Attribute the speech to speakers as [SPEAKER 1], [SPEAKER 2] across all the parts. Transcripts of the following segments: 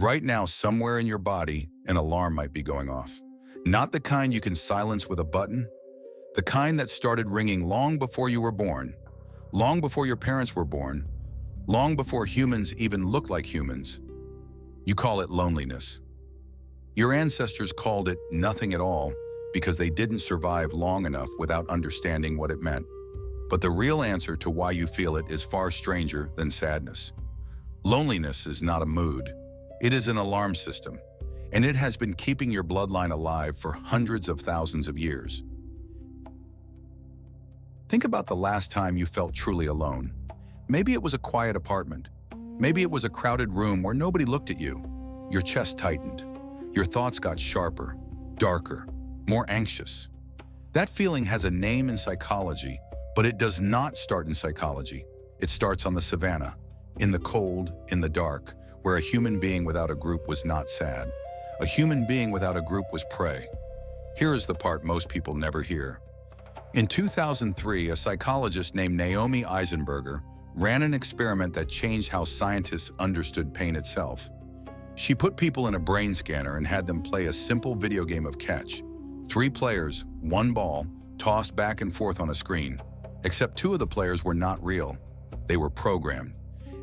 [SPEAKER 1] Right now, somewhere in your body, an alarm might be going off. Not the kind you can silence with a button, the kind that started ringing long before you were born, long before your parents were born, long before humans even looked like humans. You call it loneliness. Your ancestors called it nothing at all because they didn't survive long enough without understanding what it meant. But the real answer to why you feel it is far stranger than sadness. Loneliness is not a mood. It is an alarm system, and it has been keeping your bloodline alive for hundreds of thousands of years. Think about the last time you felt truly alone. Maybe it was a quiet apartment. Maybe it was a crowded room where nobody looked at you. Your chest tightened. Your thoughts got sharper, darker, more anxious. That feeling has a name in psychology, but it does not start in psychology. It starts on the savannah, in the cold, in the dark, where a human being without a group was not sad. A human being without a group was prey. Here is the part most people never hear. In 2003, a psychologist named Naomi Eisenberger ran an experiment that changed how scientists understood pain itself. She put people in a brain scanner and had them play a simple video game of catch. 3 players, 1 ball, tossed back and forth on a screen. Except 2 of the players were not real. They were programmed.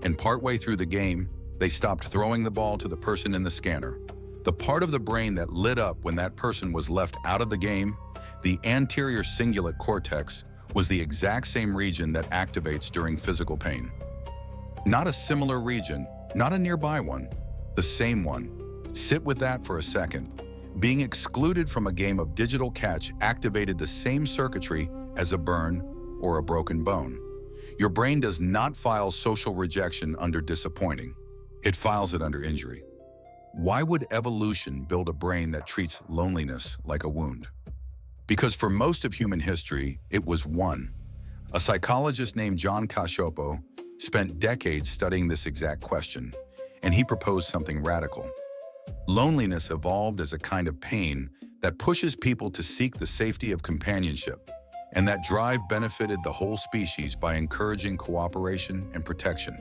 [SPEAKER 1] And partway through the game, they stopped throwing the ball to the person in the scanner. The part of the brain that lit up when that person was left out of the game, the anterior cingulate cortex, was the exact same region that activates during physical pain. Not a similar region, not a nearby one, the same one. Sit with that for a second. Being excluded from a game of digital catch activated the same circuitry as a burn or a broken bone. Your brain does not file social rejection under disappointing. It files it under injury. Why would evolution build a brain that treats loneliness like a wound? Because for most of human history, it was one. A psychologist named John Cacioppo spent decades studying this exact question, and he proposed something radical. Loneliness evolved as a kind of pain that pushes people to seek the safety of companionship, and that drive benefited the whole species by encouraging cooperation and protection.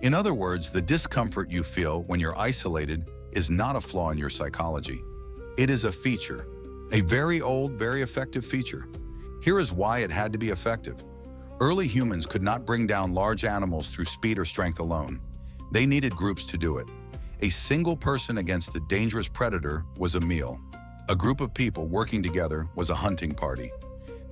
[SPEAKER 1] In other words, the discomfort you feel when you're isolated is not a flaw in your psychology. It is a feature, a very old, very effective feature. Here is why it had to be effective. Early humans could not bring down large animals through speed or strength alone. They needed groups to do it. A single person against a dangerous predator was a meal. A group of people working together was a hunting party.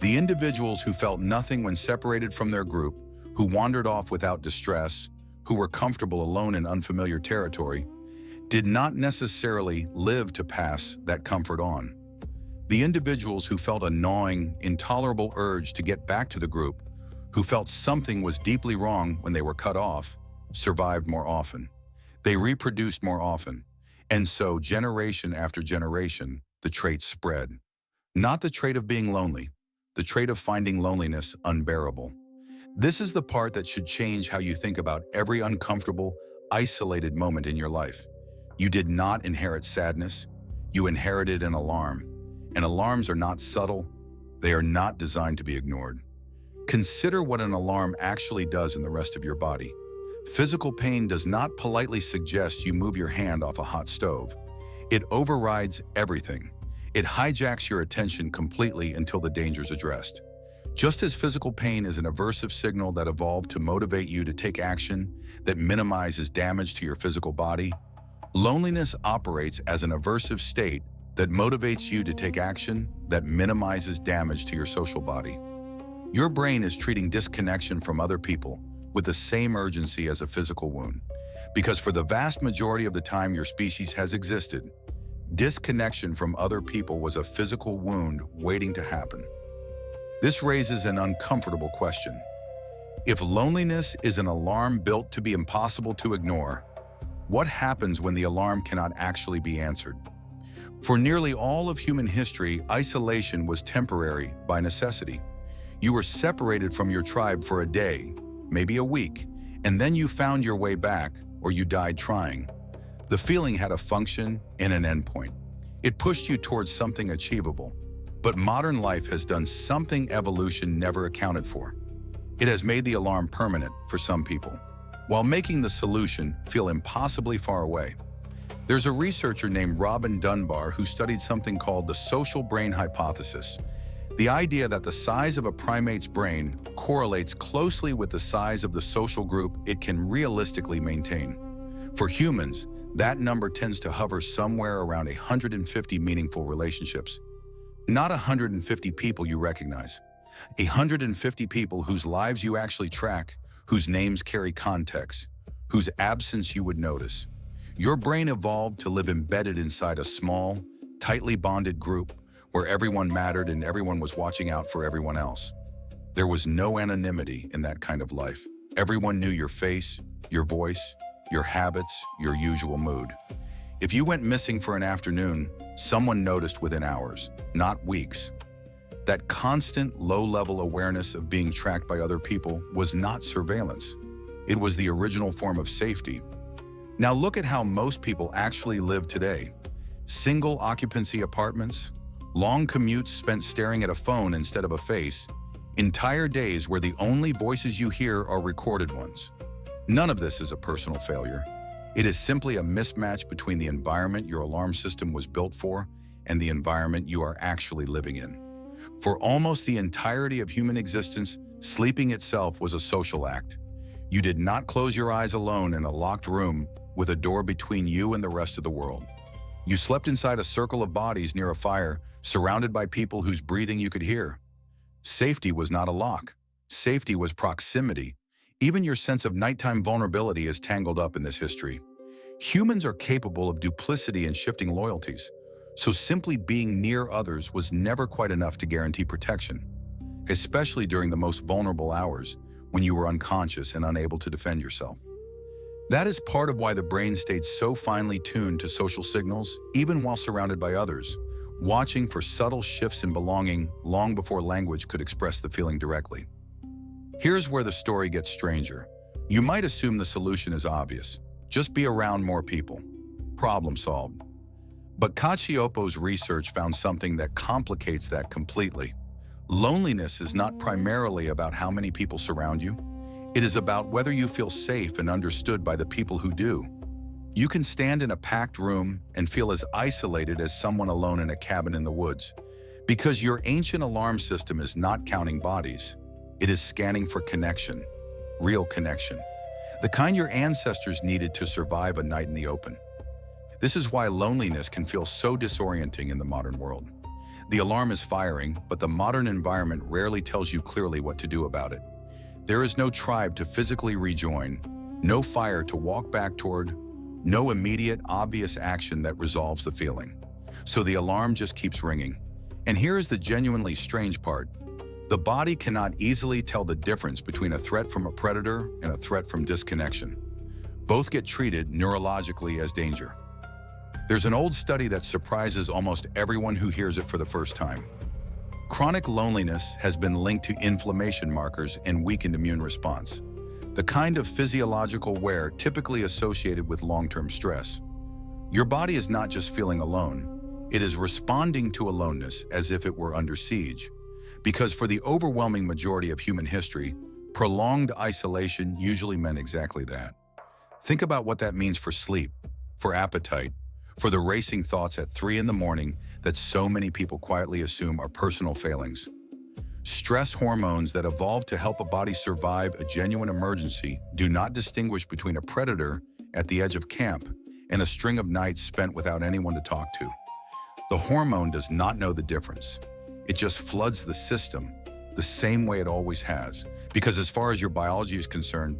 [SPEAKER 1] The individuals who felt nothing when separated from their group, who wandered off without distress, who were comfortable alone in unfamiliar territory, did not necessarily live to pass that comfort on. The individuals who felt a gnawing, intolerable urge to get back to the group, who felt something was deeply wrong when they were cut off, survived more often. They reproduced more often. And so, generation after generation, the trait spread. Not the trait of being lonely, the trait of finding loneliness unbearable. This is the part that should change how you think about every uncomfortable, isolated moment in your life. You did not inherit sadness. You inherited an alarm. And alarms are not subtle. They are not designed to be ignored. Consider what an alarm actually does in the rest of your body. Physical pain does not politely suggest you move your hand off a hot stove. It overrides everything. It hijacks your attention completely until the danger is addressed. Just as physical pain is an aversive signal that evolved to motivate you to take action that minimizes damage to your physical body, loneliness operates as an aversive state that motivates you to take action that minimizes damage to your social body. Your brain is treating disconnection from other people with the same urgency as a physical wound, because for the vast majority of the time your species has existed, disconnection from other people was a physical wound waiting to happen. This raises an uncomfortable question. If loneliness is an alarm built to be impossible to ignore, what happens when the alarm cannot actually be answered? For nearly all of human history, isolation was temporary by necessity. You were separated from your tribe for a day, maybe a week, and then you found your way back, or you died trying. The feeling had a function and an endpoint. It pushed you towards something achievable. But modern life has done something evolution never accounted for. It has made the alarm permanent for some people, while making the solution feel impossibly far away. There's a researcher named Robin Dunbar who studied something called the social brain hypothesis, the idea that the size of a primate's brain correlates closely with the size of the social group it can realistically maintain. For humans, that number tends to hover somewhere around 150 meaningful relationships. Not 150 people you recognize. 150 people whose lives you actually track, whose names carry context, whose absence you would notice. Your brain evolved to live embedded inside a small, tightly bonded group where everyone mattered and everyone was watching out for everyone else. There was no anonymity in that kind of life. Everyone knew your face, your voice, your habits, your usual mood. If you went missing for an afternoon, someone noticed within hours, not weeks. That constant, low-level awareness of being tracked by other people was not surveillance. It was the original form of safety. Now look at how most people actually live today. Single occupancy apartments, long commutes spent staring at a phone instead of a face, entire days where the only voices you hear are recorded ones. None of this is a personal failure. It is simply a mismatch between the environment your alarm system was built for and the environment you are actually living in. For almost the entirety of human existence, sleeping itself was a social act. You did not close your eyes alone in a locked room with a door between you and the rest of the world. You slept inside a circle of bodies near a fire, surrounded by people whose breathing you could hear. Safety was not a lock. Safety was proximity. Even your sense of nighttime vulnerability is tangled up in this history. Humans are capable of duplicity and shifting loyalties, so simply being near others was never quite enough to guarantee protection, especially during the most vulnerable hours when you were unconscious and unable to defend yourself. That is part of why the brain stayed so finely tuned to social signals, even while surrounded by others, watching for subtle shifts in belonging long before language could express the feeling directly. Here's where the story gets stranger. You might assume the solution is obvious. Just be around more people. Problem solved. But Cacioppo's research found something that complicates that completely. Loneliness is not primarily about how many people surround you. It is about whether you feel safe and understood by the people who do. You can stand in a packed room and feel as isolated as someone alone in a cabin in the woods, because your ancient alarm system is not counting bodies. It is scanning for connection, real connection, the kind your ancestors needed to survive a night in the open. This is why loneliness can feel so disorienting in the modern world. The alarm is firing, but the modern environment rarely tells you clearly what to do about it. There is no tribe to physically rejoin, no fire to walk back toward, no immediate, obvious action that resolves the feeling. So the alarm just keeps ringing. And here is the genuinely strange part. The body cannot easily tell the difference between a threat from a predator and a threat from disconnection. Both get treated neurologically as danger. There's an old study that surprises almost everyone who hears it for the first time. Chronic loneliness has been linked to inflammation markers and weakened immune response, the kind of physiological wear typically associated with long-term stress. Your body is not just feeling alone, it is responding to aloneness as if it were under siege. Because for the overwhelming majority of human history, prolonged isolation usually meant exactly that. Think about what that means for sleep, for appetite, for the racing thoughts at 3 in the morning that so many people quietly assume are personal failings. Stress hormones that evolved to help a body survive a genuine emergency do not distinguish between a predator at the edge of camp and a string of nights spent without anyone to talk to. The hormone does not know the difference. It just floods the system the same way it always has, because as far as your biology is concerned,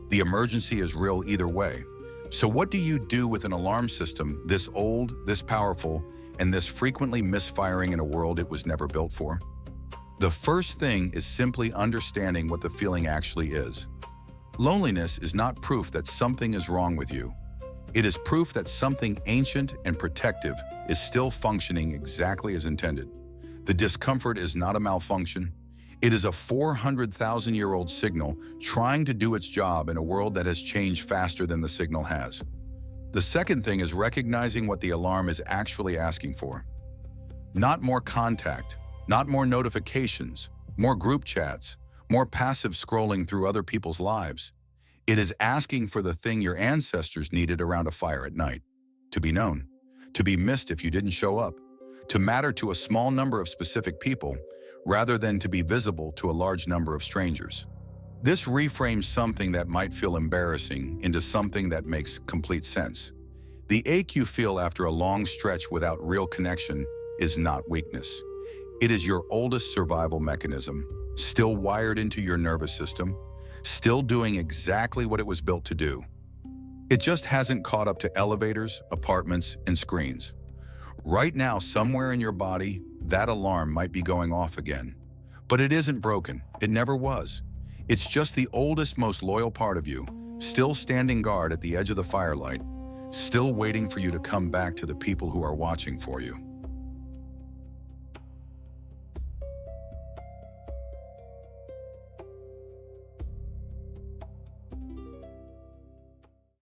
[SPEAKER 1] the emergency is real either way. So what do you do with an alarm system this old, this powerful, and this frequently misfiring in a world it was never built for? The first thing is simply understanding what the feeling actually is. Loneliness is not proof that something is wrong with you. It is proof that something ancient and protective is still functioning exactly as intended. The discomfort is not a malfunction. It is a 400,000-year-old signal trying to do its job in a world that has changed faster than the signal has. The second thing is recognizing what the alarm is actually asking for. Not more contact, not more notifications, more group chats, more passive scrolling through other people's lives. It is asking for the thing your ancestors needed around a fire at night. to be known, to be missed if you didn't show up, to matter to a small number of specific people, rather than to be visible to a large number of strangers. This reframes something that might feel embarrassing into something that makes complete sense. The ache you feel after a long stretch without real connection is not weakness. It is your oldest survival mechanism, still wired into your nervous system, still doing exactly what it was built to do. It just hasn't caught up to elevators, apartments, and screens. Right now, somewhere in your body, that alarm might be going off again. But it isn't broken. It never was. It's just the oldest, most loyal part of you, still standing guard at the edge of the firelight, still waiting for you to come back to the people who are watching for you.